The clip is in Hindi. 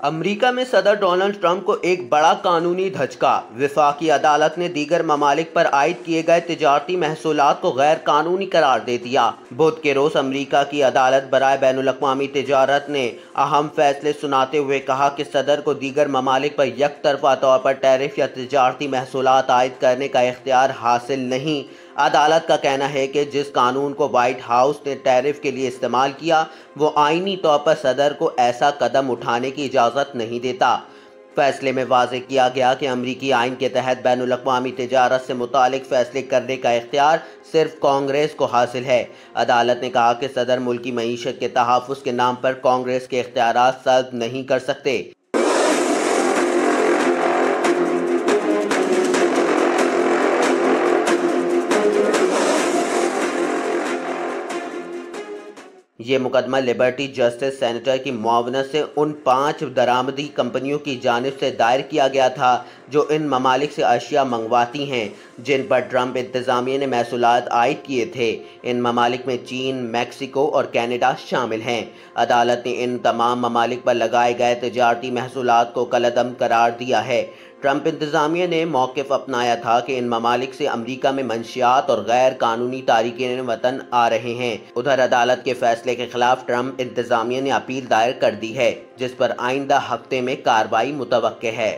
अमेरिका में सदर डोनाल्ड ट्रंप को एक बड़ा कानूनी धचका। वफाकी अदालत ने दीगर ममालिक पर आयद किए गए तिजारती महसूलात को गैर कानूनी करार दे दिया। बुध के रोज अमेरिका की अदालत बराए बैनुल-अक़वामी तिजारत ने अहम फैसले सुनाते हुए कहा कि सदर को दीगर ममालिक पर यकतरफा तौर पर टैरिफ या तिजारती महसूलात आयद करने का इख्तियार हासिल नहीं। अदालत का कहना है कि जिस कानून को व्हाइट हाउस ने टैरिफ के लिए इस्तेमाल किया वो आईनी तौर पर सदर को ऐसा कदम उठाने की इजाज़त नहीं देता। फैसले में वाज़ेह किया गया कि अमरीकी आइन के तहत बैनुल-अक़वामी तिजारत से मुतालिक फैसले करने का इख्तियार सिर्फ कांग्रेस को हासिल है। अदालत ने कहा कि सदर मुल्की मईशत के तहफ़्फ़ुज़ के नाम पर कांग्रेस के इख्तियारात सल्ब नहीं कर सकते। ये मुकदमा लिबर्टी जस्टिस सेनेटर की मुआवनत से उन 5 दरामदी कंपनियों की जानिब से दायर किया गया था जो इन ममालिक से अशिया मंगवाती हैं जिन पर ट्रंप इंतज़ामिया ने महसूलात आयद किए थे। इन ममालिक में चीन, मैक्सिको और कनाडा शामिल हैं। अदालत ने इन तमाम ममालिक पर लगाए गए तिजारती महसूलात को कलअदम करार दिया है। ट्रंप इंतज़ामिया ने मौक़िफ़ अपनाया था कि इन ममालिक से अमरीका में मंशियात और गैर कानूनी तारिकीन वतन आ रहे हैं। उधर अदालत के फैसले के खिलाफ ट्रंप इंतज़ामिया ने अपील दायर कर दी है जिस पर आइंदा हफ्ते में कार्रवाई मुतवक्के है।